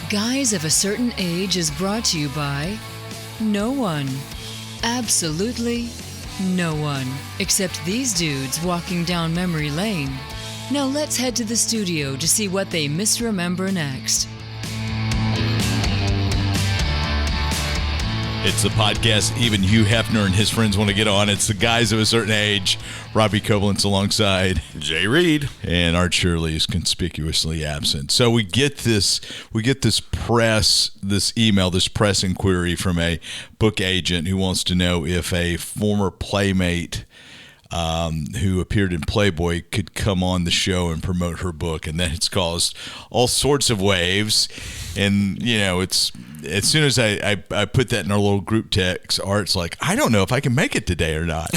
Guys of a Certain Age is brought to you by no one. Absolutely no one. Except these dudes walking down memory lane. Now let's head to the studio to see what they misremember next. It's the podcast even Hugh Hefner and his friends want to get on. It's the Guys of a Certain Age. Robbie Koblentz alongside Jay Reed, and Art Shirley is conspicuously absent. So we get this press inquiry from a book agent who wants to know if a former playmate who appeared in Playboy could come on the show and promote her book, and then it's caused all sorts of waves. And it's as soon as I put that in our little group text, Art's like, I don't know if I can make it today or not.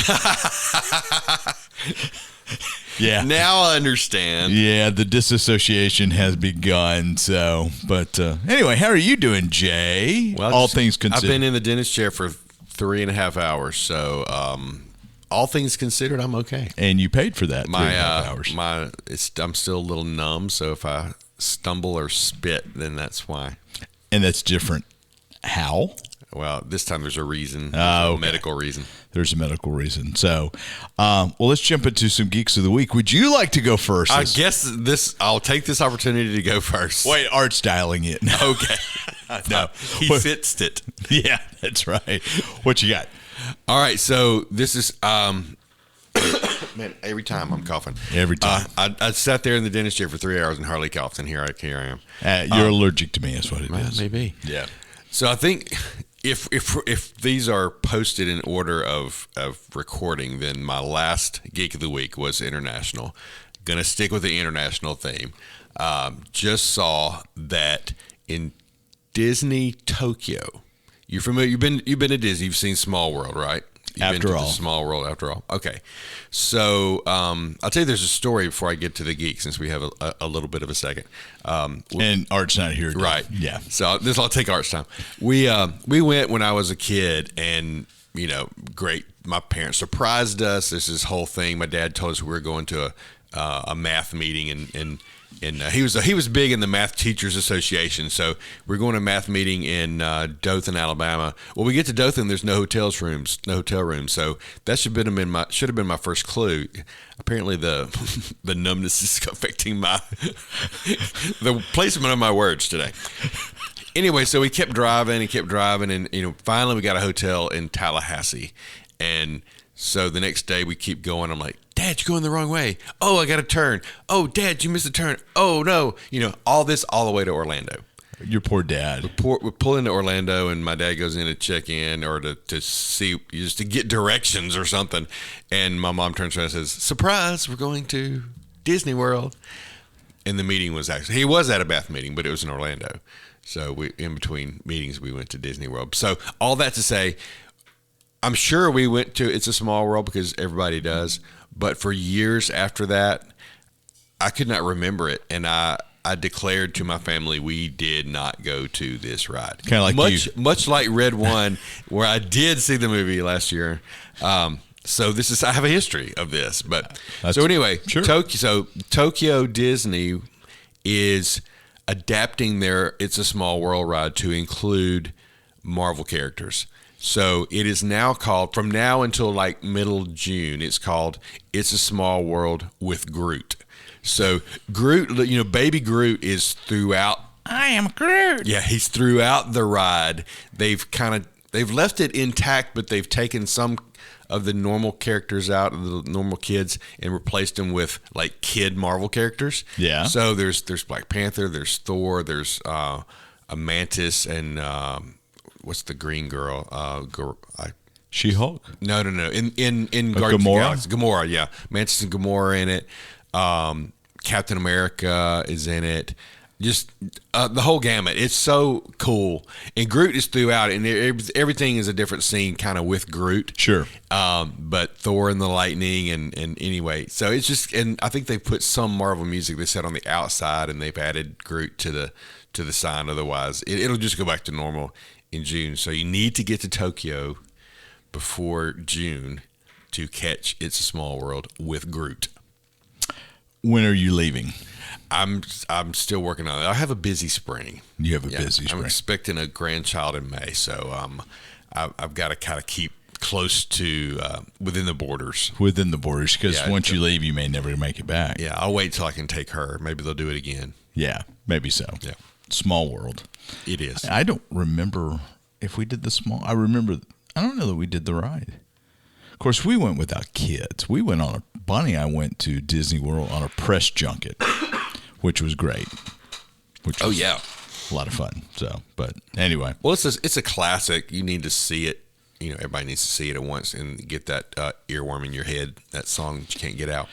Yeah. Now I understand. Yeah, the disassociation has begun. So, but anyway, how are you doing, Jay? Well, all things considered, I've been in the dentist chair for 3.5 hours, so all things considered, I'm okay. And you paid for that 3.5 hours. I'm still a little numb, so if I stumble or spit, then that's why. And that's different. How? Well, this time there's a reason. Okay. A medical reason. There's a medical reason. So, let's jump into some Geeks of the Week. Would you like to go first? I guess I'll take this opportunity to go first. Wait, Art's dialing it. Okay. No. He fixed it. Yeah, that's right. What you got? All right, so this is man. Every time I'm coughing. Every time. I sat there in the dentist chair for 3 hours and hardly coughed, and here I am. You're allergic to me. That's what it is. Maybe. Yeah. So I think if these are posted in order of recording, then my last Geek of the Week was international. Gonna stick with the international theme. Just saw that in Disney Tokyo. You're familiar? You've been to Disney. You've seen Small World, right? After all. Small World, after all. Okay. So I'll tell you there's a story before I get to the geek, since we have a little bit of a second. And Art's not here today. Right. Yeah. So I'll take Art's time. We went when I was a kid, and great. My parents surprised us. This is whole thing. My dad told us we were going to a math meeting, and he was big in the Math Teachers Association. So we're going to a math meeting in Dothan, Alabama. Well, we get to Dothan, there's no hotel rooms. So that should have been my first clue. Apparently, the numbness is affecting the placement of my words today. Anyway, so we kept driving, and finally we got a hotel in Tallahassee, and so the next day we keep going. I'm like, Dad, you're going the wrong way. Oh, I got to turn. Oh, Dad, you missed a turn. Oh, no. All this all the way to Orlando. Your poor dad. We pull into Orlando, and my dad goes in to check in or to see, just to get directions or something. And my mom turns around and says, surprise, we're going to Disney World. And the meeting was he was at a bath meeting, but it was in Orlando. So in between meetings, we went to Disney World. So all that to say, I'm sure we went to It's a Small World because everybody does. But for years after that, I could not remember it. And I declared to my family we did not go to this ride. Kind of like much like Red One, where I did see the movie last year. So I have a history of this. But so anyway, sure. Tokyo Disney is adapting their It's a Small World ride to include Marvel characters. So it is now called, from now until like middle June, it's called It's a Small World with Groot. So Groot, baby Groot is throughout. I am Groot. Yeah, he's throughout the ride. They've left it intact, but they've taken some of the normal characters out of the normal kids and replaced them with like kid Marvel characters. Yeah. So there's Black Panther, there's Thor, there's a Mantis, and what's the green girl? She-Hulk? No. In Guardians Gamora? of the Galaxy. Gamora, yeah. Mantis and Gamora in it. Captain America is in it. Just the whole gamut. It's so cool. And Groot is throughout, and everything is a different scene kind of with Groot. Sure. But Thor and the Lightning, and anyway. So it's just, and I think they put some Marvel music they said on the outside, and they've added Groot to the sign. Otherwise, it'll just go back to normal in June. So you need to get to Tokyo before June to catch It's a Small World with Groot. when are you leaving? I'm still working on it. I have a busy spring. You have a busy spring. I'm expecting a grandchild in May, so I've got to kind of keep close to within the borders. Within the borders, because once you leave, you may never make it back. Yeah, I'll wait till I can take her. Maybe they'll do it again. Yeah, maybe so. Yeah. Small world. It is. I don't remember if we did the small. I don't know that we did the ride. Of course, we went without kids. We went on Bonnie and I went to Disney World on a press junket, which was great. A lot of fun. So, but anyway. Well, it's a classic. You need to see it. Everybody needs to see it at once and get that earworm in your head, that song that you can't get out.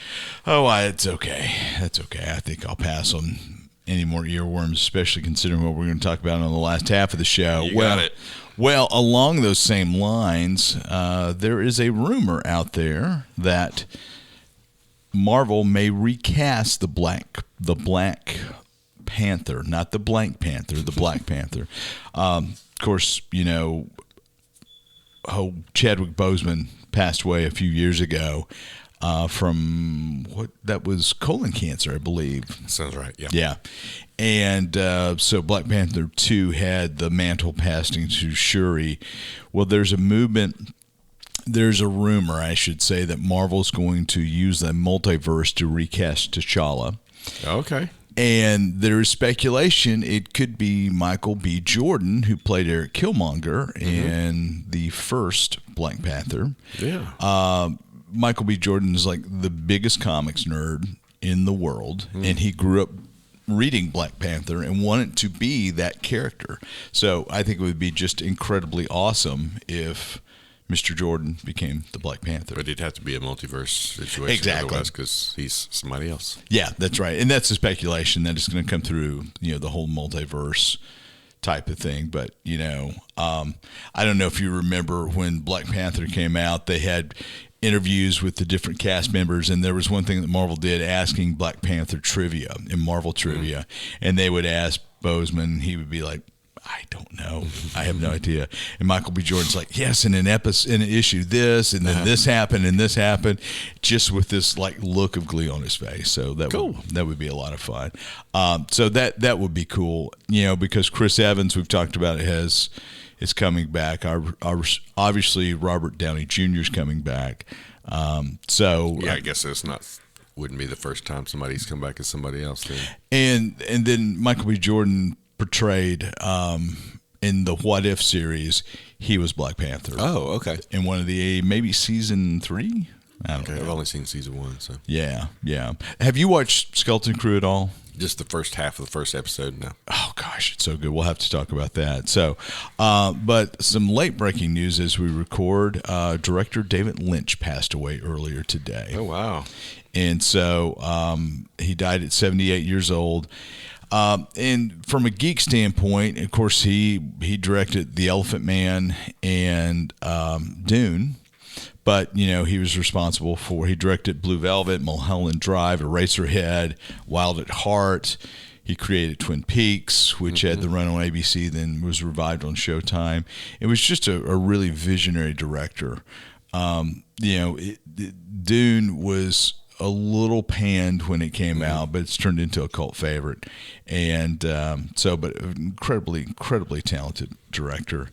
Oh, it's okay. That's okay. I think I'll pass on any more earworms, especially considering what we're going to talk about on the last half of the show. You got it. Well, along those same lines, there is a rumor out there that Marvel may recast the Black Panther, not the Blank Panther, the Black Panther. Of course, Chadwick Boseman passed away a few years ago from that was colon cancer, I believe. Sounds right. Yeah. Yeah. And so Black Panther 2 had the mantle passing to Shuri. Well, there's a movement. There's a rumor, I should say, that Marvel's going to use the multiverse to recast T'Challa. Okay. And there is speculation it could be Michael B. Jordan, who played Eric Killmonger in the first Black Panther. Yeah. Michael B. Jordan is like the biggest comics nerd in the world, and he grew up reading Black Panther and wanted to be that character. So I think it would be just incredibly awesome if Mr. Jordan became the Black Panther. But it'd have to be a multiverse situation. Exactly. Otherwise, because he's somebody else. Yeah, that's right. And that's the speculation that it's going to come through, the whole multiverse type of thing. But, I don't know if you remember when Black Panther came out, they had interviews with the different cast members, and there was one thing that Marvel did, asking Black Panther trivia and Marvel trivia, and they would ask Boseman, and he would be like, I don't know. I have no idea. And Michael B. Jordan's like, yes, in an issue this, and then this happened, and this happened, just with this like look of glee on his face. So that would be a lot of fun. So that would be cool, because Chris Evans, we've talked about it, is coming back. Our obviously Robert Downey Jr. is coming back. I guess wouldn't be the first time somebody's come back as somebody else then. And then Michael B. Jordan portrayed in the What If series, he was Black Panther. Oh, okay. In one of the maybe season 3. I don't know. I've only seen season 1. So yeah. Have you watched Skeleton Crew at all? Just the first half of the first episode. No. Oh gosh, it's so good. We'll have to talk about that. So, but some late breaking news as we record. Director David Lynch passed away earlier today. Oh wow! And so he died at 78 years old. And from a geek standpoint, of course, he directed The Elephant Man and Dune. But, he was responsible he directed Blue Velvet, Mulholland Drive, Eraserhead, Wild at Heart. He created Twin Peaks, which had the run on ABC, then was revived on Showtime. It was just a really visionary director. Dune was a little panned when it came out, but it's turned into a cult favorite. And but incredibly, incredibly talented director.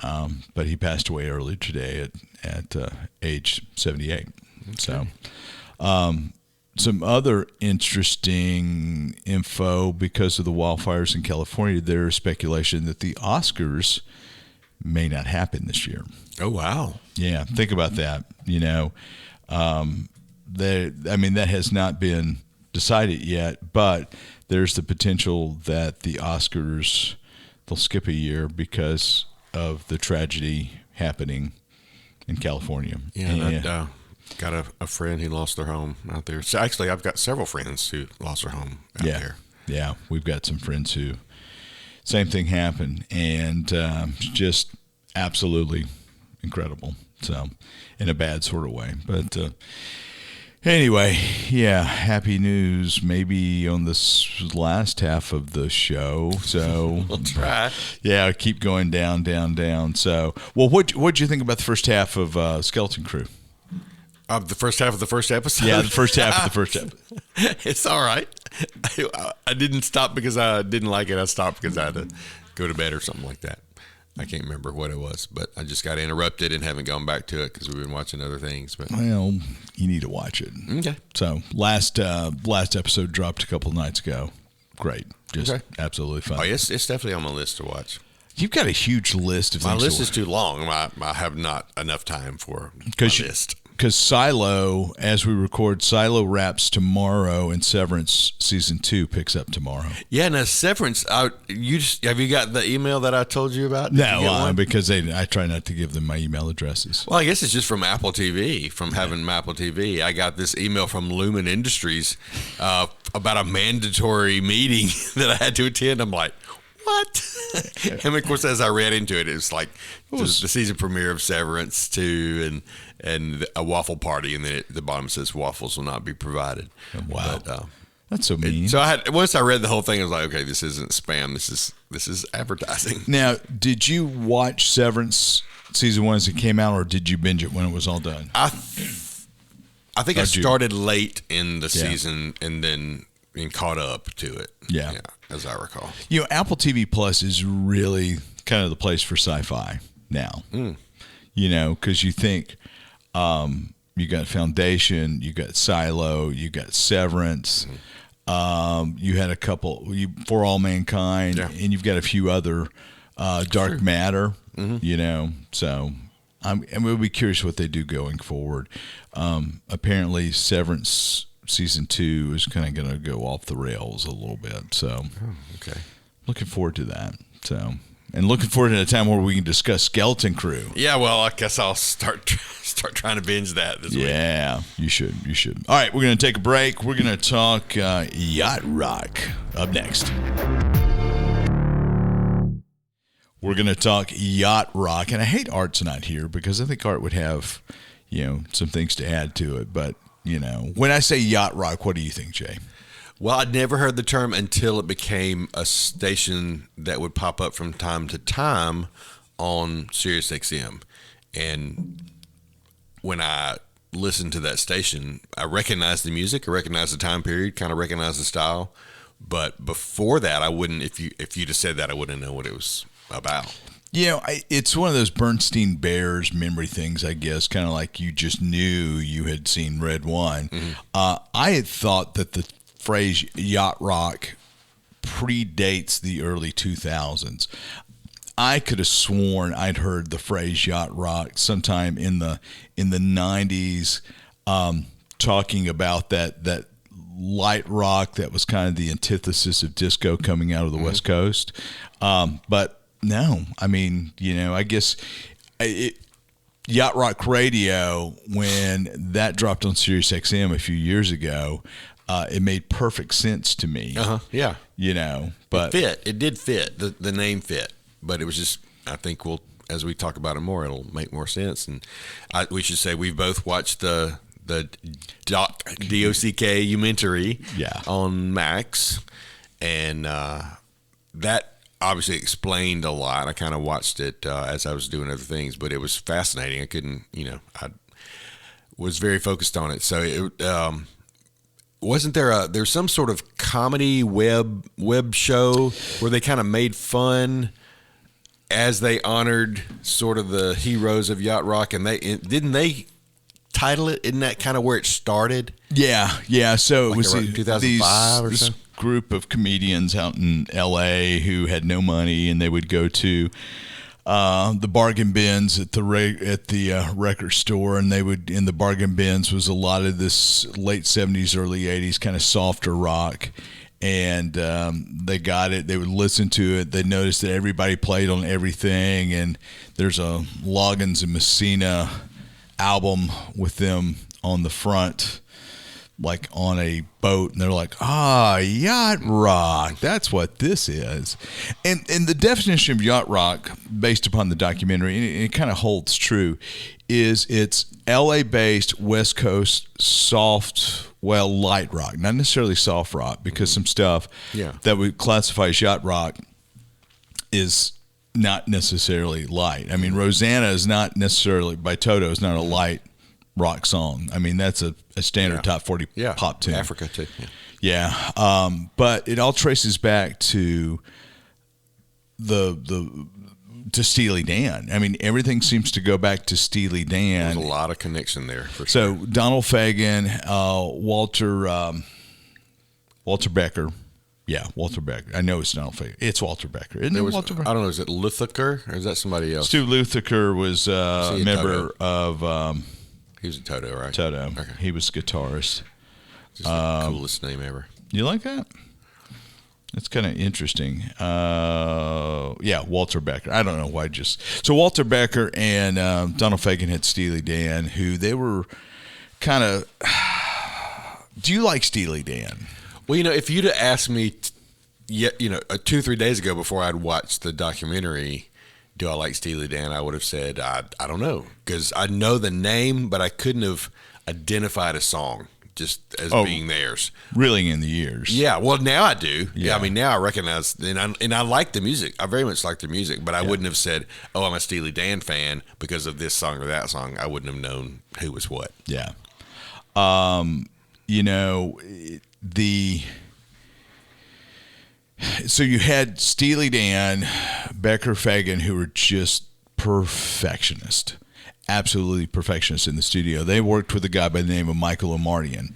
But he passed away earlier today at age 78. Okay. So, some other interesting info because of the wildfires in California. There's speculation that the Oscars may not happen this year. Oh wow! Yeah, think about that. That has not been decided yet, but there's the potential that the Oscars they'll skip a year because of the tragedy happening in California. Yeah, got a friend who lost their home out there. So actually, I've got several friends who lost their home out there. Yeah, we've got some friends who same thing happened, and just absolutely incredible. So, in a bad sort of way, but. Anyway, yeah, happy news maybe on this last half of the show. So we'll try. Yeah, keep going down. So, well, what'd you think about the first half of Skeleton Crew? The first half of the first episode? Yeah, the first half of the first episode. It's all right. I didn't stop because I didn't like it. I stopped because I had to go to bed or something like that. I can't remember what it was, but I just got interrupted and haven't gone back to it because we've been watching other things. But well, you need to watch it. Okay. So last episode dropped a couple of nights ago. Great. Just absolutely fun. Oh, yes, it's definitely on my list to watch. You've got a huge list of things. My list is too long. I have not enough time for my list. Because Silo, as we record, Silo wraps tomorrow, and Severance Season 2 picks up tomorrow. Yeah, now Severance, have you got the email that I told you about? No, because I try not to give them my email addresses. Well, I guess it's just from Apple TV, from having Apple TV. I got this email from Lumen Industries about a mandatory meeting that I had to attend. I'm like, what? And of course, as I read into it, it was like the season premiere of Severance 2 and a waffle party, and then at the bottom says waffles will not be provided. Wow, but, that's so mean. Once I read the whole thing, I was like, okay, this isn't spam. This is advertising. Now, did you watch Severance Season 1 as it came out, or did you binge it when it was all done? I think I started late in the season and then caught up to it. Yeah, as I recall. Apple TV Plus is really kind of the place for sci-fi now. Because you think you got Foundation, you got Silo, you got Severance, you had a couple, For All Mankind, and you've got a few other Dark Matter. So we'll be curious what they do going forward. Apparently, Severance Season 2 is kind of going to go off the rails a little bit. So, looking forward to that. So, and looking forward to a time where we can discuss Skeleton Crew. Yeah, well, I guess I'll start trying to binge that this week. Yeah, you should. All right, we're going to take a break. We're going to talk Yacht Rock up next. We're going to talk Yacht Rock, and I hate Art's not here because I think Art would have, some things to add to it, but when I say Yacht Rock, what do you think, Jay? Well, I'd never heard the term until it became a station that would pop up from time to time on SiriusXM. And when I listened to that station, I recognized the music, I recognized the time period, kind of recognized the style. But before that, I wouldn't, if you'd have said that, I wouldn't know what it was about. It's one of those Bernstein Bears memory things, I guess, kind of like you just knew you had seen Red One. I had thought that the phrase Yacht Rock predates the early 2000s. I could have sworn I'd heard the phrase Yacht Rock sometime in the 90s, talking about that light rock that was kind of the antithesis of disco coming out of the West Coast. But no, I mean, I guess Yacht Rock Radio, when that dropped on SiriusXM a few years ago, it made perfect sense to me. Yeah. But it did fit. The name fit, but it was just, I think as we talk about it more, it'll make more sense. And we should say we've both watched the Dockumentary on Max, and that obviously explained a lot. I kind of watched it as I was doing other things, but it was fascinating. I couldn't, I was very focused on it. So it wasn't there's some sort of comedy web show where they kind of made fun as they honored sort of the heroes of Yacht Rock, and didn't they title it? Isn't that kind of where it started? Yeah. So like it was 2005 or so. Group of comedians out in L.A. who had no money, and they would go to the bargain bins at the record store, and they would, in the bargain bins was a lot of this late 70s, early 80s kind of softer rock, and they got it. They would listen to it. They noticed that everybody played on everything, and there's a Loggins and Messina album with them on the front, like on a boat, and they're like, Yacht Rock, that's what this is. And the definition of Yacht Rock, based upon the documentary, and it kind of holds true, is it's LA-based West Coast light rock, not necessarily soft rock, because some stuff that we classify as Yacht Rock is not necessarily light. I mean, Rosanna is not necessarily, by Toto, is not a light rock song. I mean, that's a standard top 40 pop tune. Africa too. Yeah. But it all traces back to to Steely Dan. I mean, everything seems to go back to Steely Dan. There's a lot of connection there. So Donald Fagen, Walter Becker. Yeah, Walter Becker. I know it's Donald Fagen. It's Walter Becker. Isn't it Walter Becker? I don't know. Is it Luthaker or is that somebody else? Stu Luthaker was a member of... he was a Toto, right? Toto. Okay. He was guitarist. Just the coolest name ever. You like that? It's kind of interesting. Yeah, Walter Becker. I don't know why So Walter Becker and Donald Fagen had Steely Dan, who they were kind of... Do you like Steely Dan? Well, if you'd have asked me, 2-3 days ago before I'd watched the documentary, do I like Steely Dan? I would have said, I don't know. Because I know the name, but I couldn't have identified a song just as being theirs. Really in the years. Yeah, well, now I do. Yeah, I mean, now I recognize, and I like the music. I very much like their music, but I wouldn't have said, I'm a Steely Dan fan because of this song or that song. I wouldn't have known who was what. Yeah. So you had Steely Dan, Becker, Fagen, who were just perfectionist, absolutely perfectionist in the studio. They worked with a guy by the name of Michael Omartian.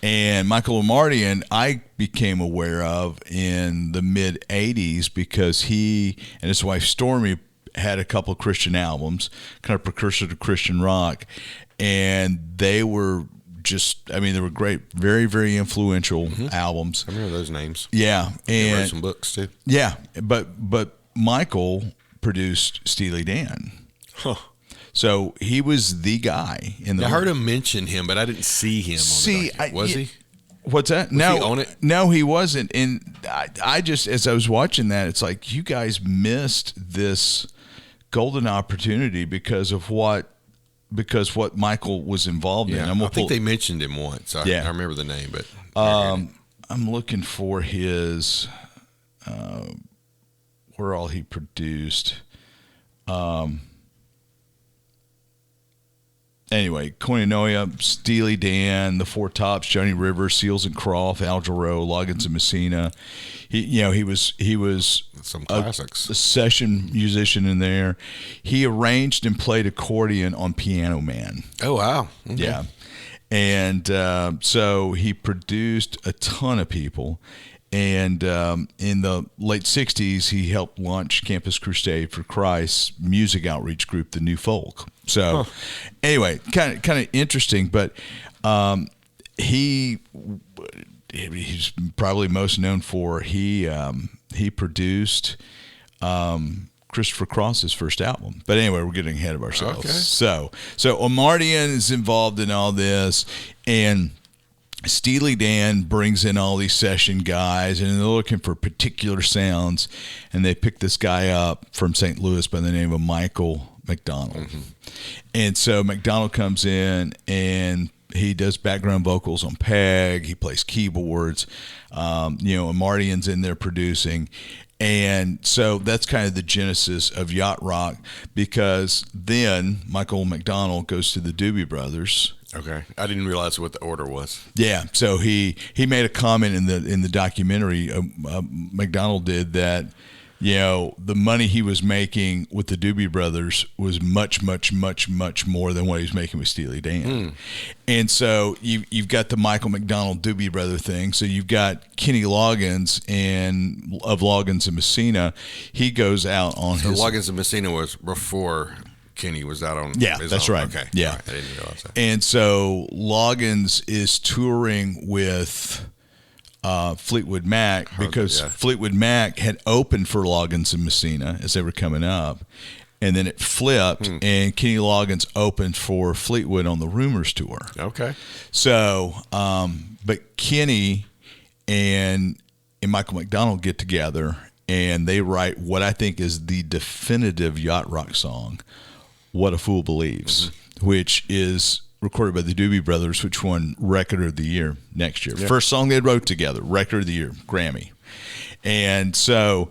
And Michael Omartian I became aware of in the mid-'80s because he and his wife Stormy had a couple of Christian albums, kind of precursor to Christian rock, and they were they were great, very, very influential albums. I remember those names. Yeah, and wrote some books too. Yeah, but Michael produced Steely Dan. Huh. So he was the guy in the. I heard him mention him, but I didn't see him. Was he? What's that? Was he on it? No, he wasn't. And I just, as I was watching that, it's like you guys missed this golden opportunity because what Michael was involved in. I think they mentioned him once. I remember the name, but I'm looking for his where all he produced. Anyway, Koinonia, Steely Dan, The Four Tops, Johnny Rivers, Seals and Croft, Al Jarreau, Loggins and Messina. He was some classics. A session musician in there. He arranged and played accordion on Piano Man. Oh wow! Okay. Yeah, and so he produced a ton of people. And in the late 60s, he helped launch Campus Crusade for Christ's music outreach group, The New Folk. So anyway, kind of interesting, but he's probably most known for he produced Christopher Cross's first album. But anyway, we're getting ahead of ourselves. Okay. So Omartian is involved in all this, and Steely Dan brings in all these session guys, and they're looking for particular sounds, and they pick this guy up from St. Louis by the name of Michael McDonald. And so McDonald comes in, and he does background vocals on Peg. He plays keyboards. Omartian's in there producing. And so that's kind of the genesis of Yacht Rock, because then Michael McDonald goes to the Doobie Brothers. Okay, I didn't realize what the order was. Yeah, so he made a comment in the documentary. McDonald did that. The money he was making with the Doobie Brothers was much, much, much, much more than what he was making with Steely Dan. And so you've got the Michael McDonald Doobie Brother thing. So you've got Kenny Loggins of Loggins and Messina. He goes out on his. Loggins and Messina was before Kenny was out on. Yeah, his that's own. right. Okay, yeah, right. I didn't realize that. And so Loggins is touring with Fleetwood Mac because Fleetwood Mac had opened for Loggins and Messina as they were coming up, and then it flipped, and Kenny Loggins opened for Fleetwood on the Rumors tour. Okay. So, but Kenny and Michael McDonald get together, and they write what I think is the definitive Yacht Rock song, "What a Fool Believes," which is recorded by the Doobie Brothers, which won Record of the Year next year. Yeah. First song they wrote together, Record of the Year, Grammy. And so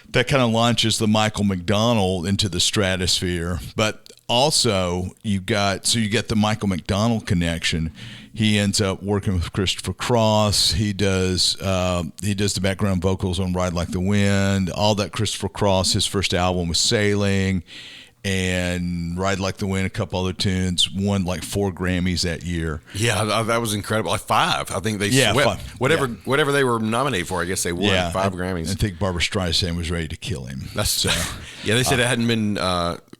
that kind of launches the Michael McDonald into the stratosphere. But also you get the Michael McDonald connection. He ends up working with Christopher Cross. He does the background vocals on Ride Like the Wind. All that Christopher Cross, his first album was Sailing, and Ride Like the Wind, a couple other tunes. Won like 4 Grammys that year. Yeah, that was incredible. Like 5. I think they swept. Whatever they were nominated for, I guess they won 5 Grammys. I think Barbra Streisand was ready to kill him. That's so. Yeah, they said it hadn't been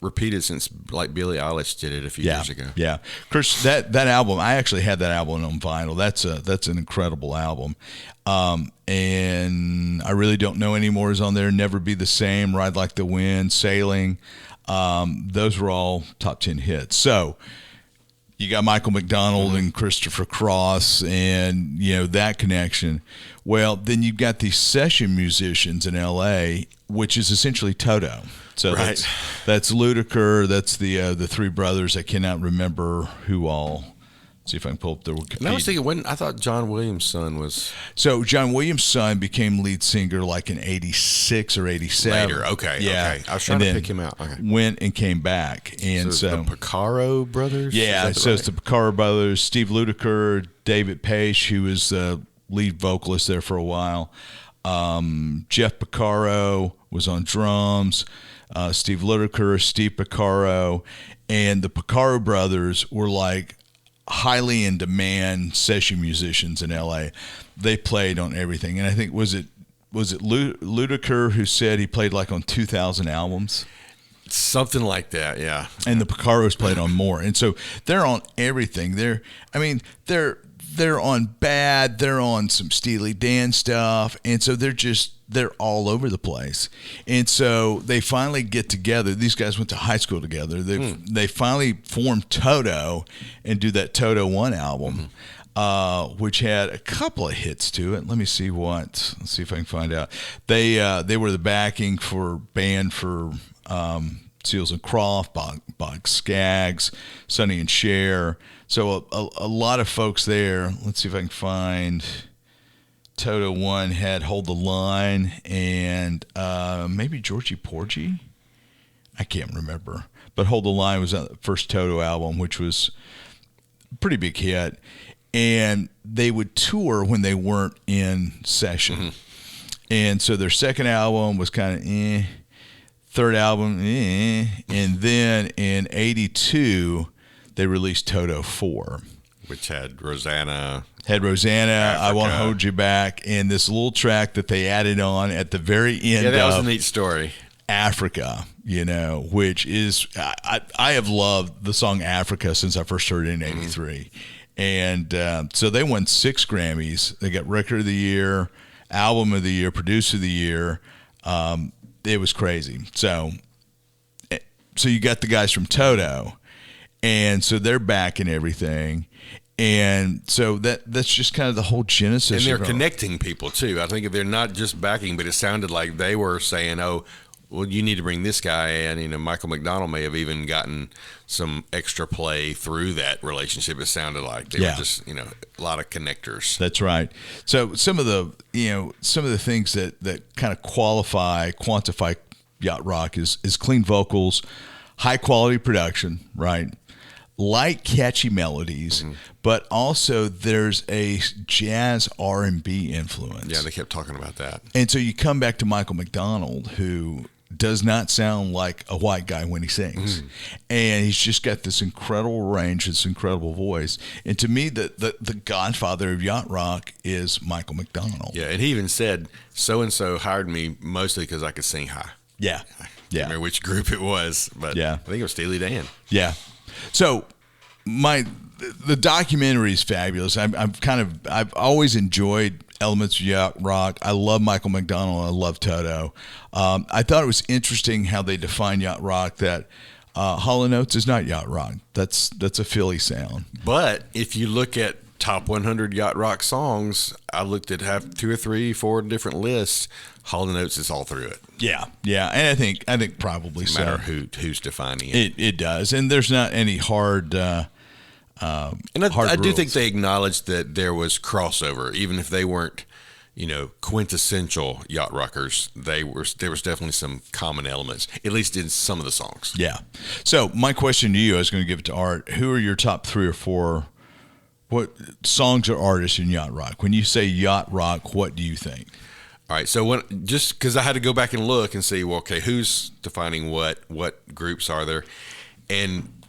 repeated since like Billie Eilish did it a few years ago. Yeah, Chris, that album, I actually had that album on vinyl. That's an incredible album. And I really don't know anymore is on there. Never Be the Same, Ride Like the Wind, Sailing. Those were all top 10 hits. So you got Michael McDonald and Christopher Cross and, that connection. Well, then you've got these session musicians in L.A., which is essentially Toto. So right. that's Ludacris. That's the 3 brothers. I cannot remember who all. Let's see if I can pull up their. And I was thinking, I thought John Williams' son was. So John Williams' son became lead singer like in '86 or '87. Later, okay, yeah. Okay. I was trying to pick him out. Okay. Went and came back, and so the Porcaro brothers. Yeah, so it's the Porcaro brothers, Steve Ludacris, David Paich, who was the lead vocalist there for a while. Jeff Porcaro was on drums. Steve Ludacris, Steve Porcaro, and the Porcaro brothers were like highly in demand session musicians in LA. They played on everything. And I think was it Ludacris who said he played like on 2,000 albums? Something like that, yeah. And the Porcaros played on more. And so they're on everything. They're on Bad, they're on some Steely Dan stuff. And so they're all over the place. And so they finally get together. These guys went to high school together. They finally formed Toto and do that Toto 1 album, which had a couple of hits to it. Let's see if I can find out. They were the backing for band for Seals and Croft, Bob Skaggs, Sonny and Cher. So a lot of folks there. Let's see if I can find. Toto 1 had Hold the Line and maybe Georgie Porgy. I can't remember. But Hold the Line was the first Toto album, which was a pretty big hit. And they would tour when they weren't in session. And so their second album was kind of third album, and then in 82, they released Toto 4. Which had Rosanna, Africa. I Won't Hold You Back, and this little track that they added on at the very end. Yeah, that was a neat story. Africa, which is I have loved the song Africa since I first heard it in '83, and so they won 6 Grammys. They got Record of the Year, Album of the Year, Producer of the Year. It was crazy. So you got the guys from Toto, and so they're back and everything. And so that's just kind of the whole genesis. And they're connecting people, too. I think they're not just backing, but it sounded like they were saying, oh, well, you need to bring this guy in. Michael McDonald may have even gotten some extra play through that relationship. It sounded like they were just, a lot of connectors. That's right. So some of the things that kind of quantify Yacht Rock is clean vocals, high quality production, right? Light, catchy melodies, but also there's a jazz R&B influence. Yeah, they kept talking about that. And so you come back to Michael McDonald, who does not sound like a white guy when he sings. And he's just got this incredible range, this incredible voice. And to me, the godfather of Yacht Rock is Michael McDonald. Yeah, and he even said, so-and-so hired me mostly because I could sing high. Yeah. I don't remember which group it was, but I think it was Steely Dan. Yeah. So the documentary is fabulous. I've always enjoyed elements of Yacht Rock. I love Michael McDonald. I love Toto. I thought it was interesting how they define Yacht Rock. That Hall & Oates is not Yacht Rock. That's a Philly sound. But if you look at top 100 Yacht Rock songs, I looked at 2 or 3, 4 different lists. Hall & Oates is all through it. Yeah, and I think probably so. No matter who's defining it. It does, and there's not any hard. And I do think they acknowledged that there was crossover, even if they weren't, quintessential yacht rockers. There was definitely some common elements, at least in some of the songs. Yeah. So my question to you, I was going to give it to Art. Who are your top 3 or 4? What songs or artists in yacht rock? When you say yacht rock, what do you think? All right. So just because I had to go back and look and see, well, okay, who's defining what groups are there, and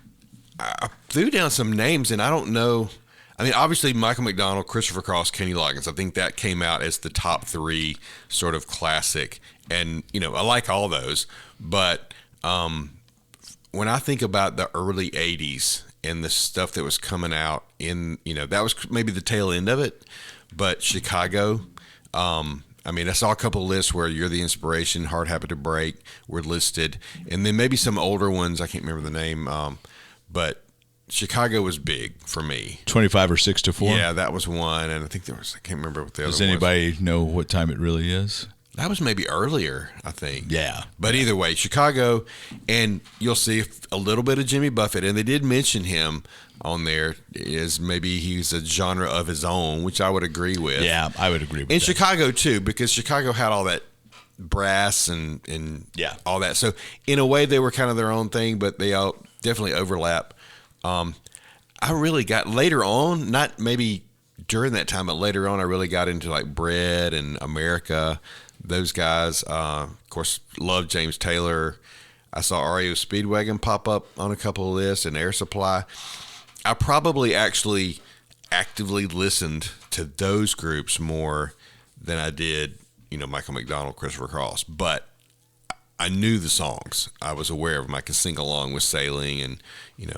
I threw down some names, and I don't know. I mean, obviously, Michael McDonald, Christopher Cross, Kenny Loggins. I think that came out as the top 3 sort of classic. And, I like all those. But when I think about the early 80s and the stuff that was coming out that was maybe the tail end of it. But Chicago, I saw a couple of lists where You're the Inspiration, Hard Habit to Break were listed. And then maybe some older ones. I can't remember the name. But Chicago was big for me. 25 or 6 to 4? Yeah, that was one. And I think I can't remember what the other one was. Does anybody know what time it really is? That was maybe earlier, I think. Yeah. But either way, Chicago, and you'll see a little bit of Jimmy Buffett. And they did mention him on there as maybe he's a genre of his own, which I would agree with. Yeah, I would agree with that. And Chicago, too, because Chicago had all that brass and all that. So in a way, they were kind of their own thing, but they all definitely overlap. I really got later on, not maybe during that time, but later on, I really got into like Bread and America, those guys. Of course, loved James Taylor. I saw REO Speedwagon pop up on a couple of lists, and Air Supply. I probably actually actively listened to those groups more than I did, Michael McDonald, Christopher Cross, but I knew the songs. I was aware of them. I could sing along with Sailing and,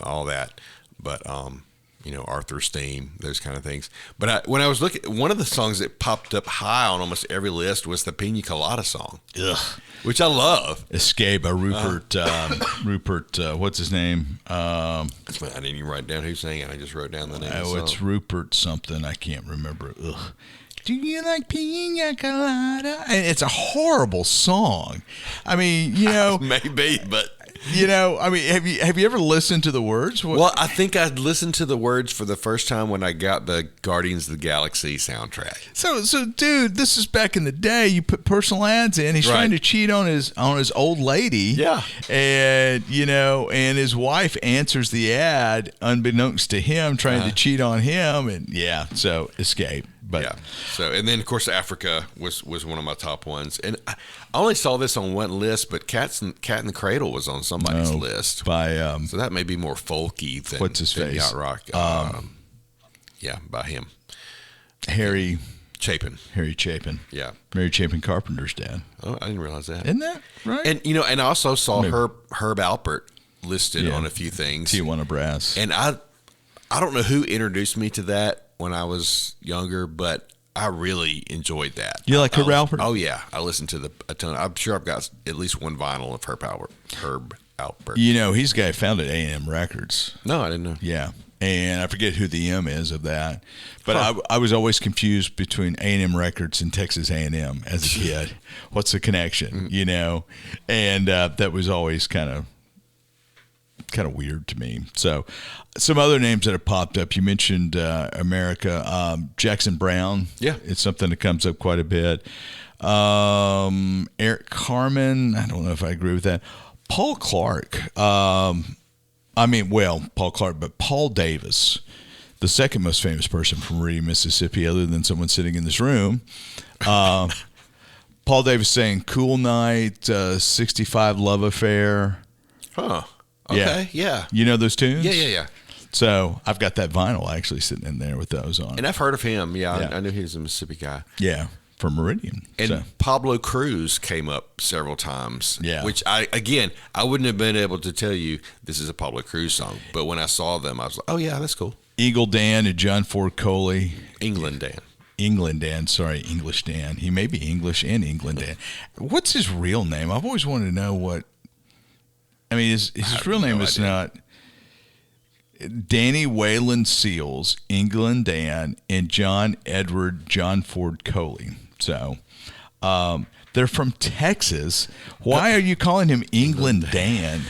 all that. But, Arthur's Theme, those kind of things. But when I was looking, one of the songs that popped up high on almost every list was the Pina Colada song. Ugh. Which I love. Escape by Rupert, what's his name? I didn't even write down who sang it. I just wrote down the name of the song. It's Rupert something. I can't remember. Ugh. Do you like Pina Colada? And it's a horrible song. I mean, maybe, but have you ever listened to the words? Well, I think I listened to the words for the first time when I got the Guardians of the Galaxy soundtrack. So, dude, this is back in the day. You put personal ads in. He's trying to cheat on his old lady. Yeah, and and his wife answers the ad unbeknownst to him, trying to cheat on him, and so Escape. But yeah. So, and then of course Africa was one of my top ones, and I only saw this on one list, but Cat in the Cradle was on somebody's list by so that may be more folky than what's his face Yacht Rock. By him, Harry Chapin. Yeah, Mary Chapin Carpenter's dad. Oh, I didn't realize that. Isn't that right? And and I also saw Herb Alpert listed on a few things. Tijuana Brass, and I don't know who introduced me to that when I was younger, but I really enjoyed that. You like Herb Alpert? Oh yeah, I listened to a ton. I'm sure I've got at least one vinyl of Herb Alpert. He's the guy who founded A&M Records. No, I didn't know. Yeah, and I forget who the M is of that, but I was always confused between A&M Records and Texas A&M as a kid. What's the connection? And that was always kind of weird to me. So some other names that have popped up, you mentioned America, Jackson Brown. Yeah, it's something that comes up quite a bit. Eric Carmen, I don't know if I agree with that. Paul Clark, Paul Clark, but Paul Davis, the second most famous person from Meridian, Mississippi, other than someone sitting in this room. Paul Davis saying Cool Night, 65 Love Affair. Huh. Okay, yeah. You know those tunes? Yeah. So I've got that vinyl actually sitting in there with those on. And I've heard of him. Yeah. I knew he was a Mississippi guy. Yeah, from Meridian. And Pablo Cruz came up several times. Yeah. Which I wouldn't have been able to tell you this is a Pablo Cruz song. But when I saw them, I was like, oh, yeah, that's cool. Eagle Dan and John Ford Coley. England Dan. English Dan. He may be English and England Dan. What's his real name? I've always wanted to know what. I mean, his real name is not Danny Wayland Seals, England Dan, and John Edward John Ford Coley. So they're from Texas. Why are you calling him England Dan?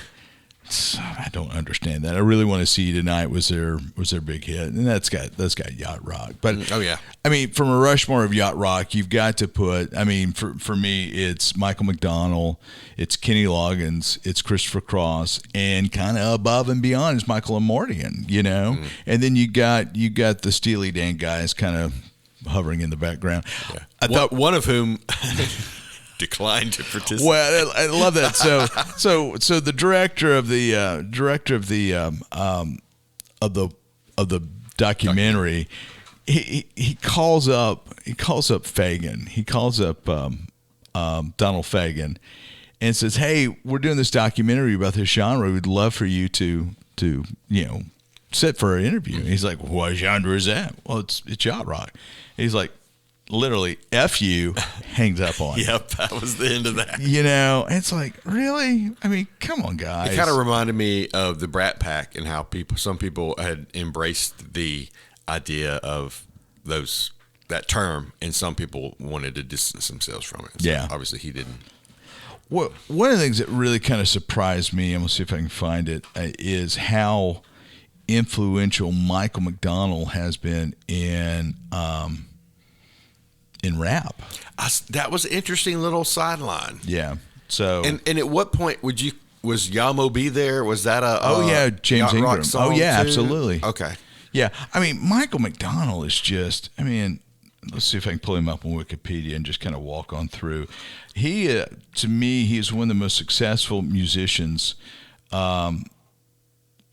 I don't understand that. I really Want to See You Tonight was their big hit, and that's got Yacht Rock. But Oh yeah. I mean, from a Rushmore of Yacht Rock, you've got to put. I mean, for me, it's Michael McDonald, it's Kenny Loggins, it's Christopher Cross, and kind of above and beyond is Michael Mortian. And then you got the Steely Dan guys kind of hovering in the background. Yeah. I thought one of whom declined to participate. Well, I love that. So the director of the documentary, he calls up Fagan. He calls up Donald Fagan, and says, "Hey, we're doing this documentary about this genre. We'd love for you to sit for an interview." And he's like, "What genre is that?" "Well, it's Yacht Rock." And he's like, literally, F you, hangs up on. Yep, that was the end of that. It's like, really? I mean, come on, guys. It kind of reminded me of the Brat Pack and how some people had embraced the idea of that term, and some people wanted to distance themselves from it. So yeah. Obviously, he didn't. Well, one of the things that really kind of surprised me, I'm going to see if I can find it, is how influential Michael McDonald has been in rap. That was an interesting little sideline. Yeah. So and at what point was Yamo B there? Was that James Yacht Rock Ingram. song Oh yeah, too? absolutely. Okay. Yeah. I mean, Michael McDonald is just, I mean, let's see if I can pull him up on Wikipedia and just kind of walk on through. He, to me, he's one of the most successful musicians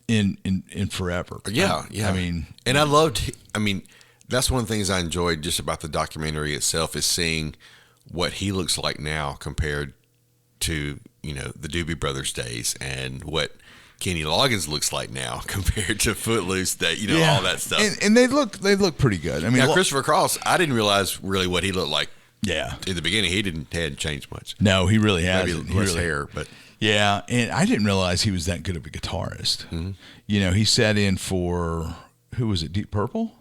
in forever. Yeah, yeah. I mean, and that's one of the things I enjoyed just about the documentary itself, is seeing what he looks like now compared to, the Doobie Brothers days, and what Kenny Loggins looks like now compared to Footloose, all that stuff. And they look pretty good. I mean, Christopher Cross, I didn't realize really what he looked like. Yeah. In the beginning, he hadn't changed much. No, he really hasn't. Maybe less hair, but yeah, and I didn't realize he was that good of a guitarist. Mm-hmm. He sat in for, who was it, Deep Purple?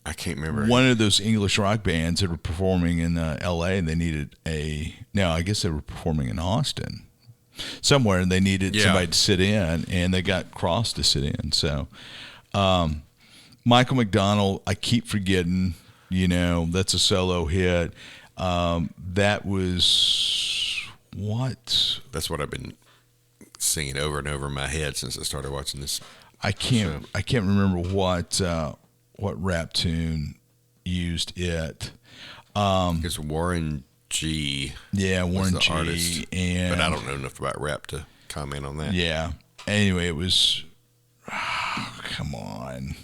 I can't remember. One of those English rock bands that were performing in L.A. and they needed I guess they were performing in Austin somewhere, and they needed somebody to sit in, and they got Cross to sit in. So Michael McDonald, I keep forgetting, that's a solo hit. That was what? That's what I've been singing over and over in my head since I started watching this. I can't remember what rap tune used it. It's Warren G. Yeah, Warren G. Artist, but I don't know enough about rap to comment on that. Yeah. Anyway, it was. Come on.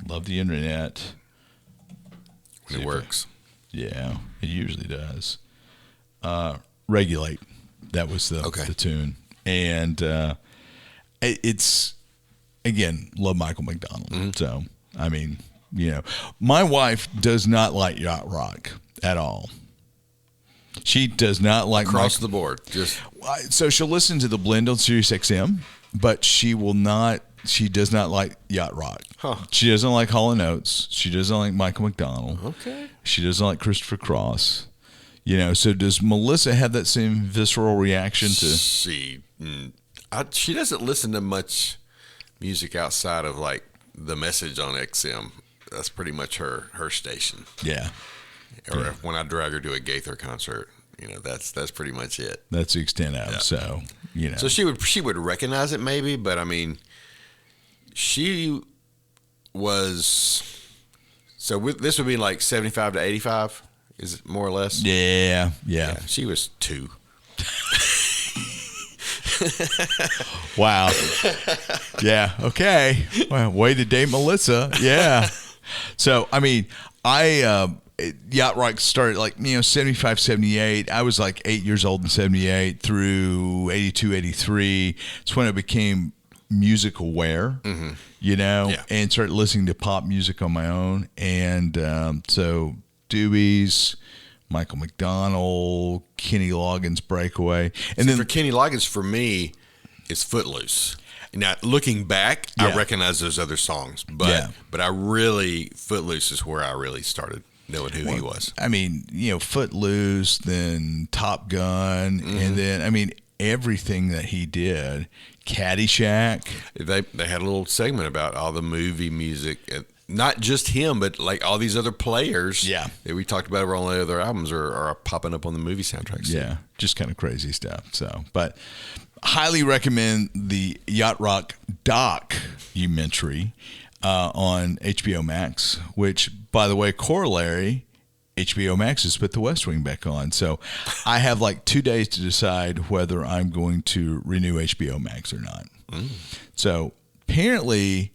Love the internet. When it works. Yeah, it usually does. Regulate. That was the tune. And it's, again, love Michael McDonald. Mm-hmm. So, I mean, my wife does not like Yacht Rock at all. She does not like across the board. So she'll listen to the blend on SiriusXM, but she does not like Yacht Rock. Huh. She doesn't like Hall & Oates. She doesn't like Michael McDonald. Okay. She doesn't like Christopher Cross. So does Melissa have that same visceral reaction to? She doesn't listen to much music outside of like the Message on XM. That's pretty much her station. Yeah. Or when I drag her to a Gaither concert, that's pretty much it. That's the extent of it. So, So she would recognize it maybe, but I mean, she was. So this would be like 75 to 85, is it more or less? Yeah. She was 2. Wow. Yeah. Okay. Well, way to date Melissa. Yeah. So, I mean, Yacht Rock started 75, 78. I was like 8 years old in 78 through 82, 83. It's when I became music aware, and started listening to pop music on my own. And so Doobies, Michael McDonald, Kenny Loggins, Breakaway. And then for Kenny Loggins, for me, it's Footloose. Now, looking back, I recognize those other songs, but I really, Footloose is where I really started knowing who he was. I mean, Footloose, then Top Gun, and then everything that he did. Caddyshack. They had a little segment about all the movie music, and not just him, but like all these other players. Yeah, that we talked about on the other albums are popping up on the movie soundtracks. Yeah, just kind of crazy stuff. So, but highly recommend the Yacht Rock documentary on HBO Max. Which, by the way, corollary. HBO Max has put The West Wing back on. So I have like 2 days to decide whether I'm going to renew HBO Max or not. So apparently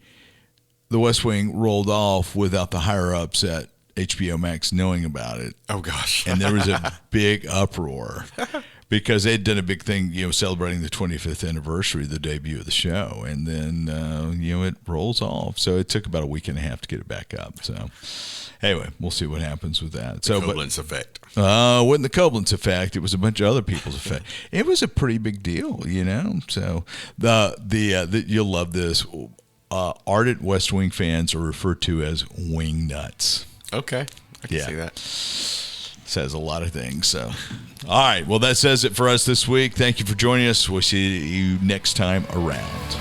The West Wing rolled off without the higher-ups at HBO Max knowing about it. Oh, gosh. And there was a big uproar because they'd done a big thing, celebrating the 25th anniversary of the debut of the show. And then, it rolls off. So it took about a week and a half to get it back up. So anyway, we'll see what happens with that. The Koblenz effect. Wasn't the Koblenz effect. It was a bunch of other people's effect. It was a pretty big deal, So you'll love this. Ardent West Wing fans are referred to as wing nuts. Okay, I can see that. Says a lot of things. So, all right. Well, that says it for us this week. Thank you for joining us. We'll see you next time around.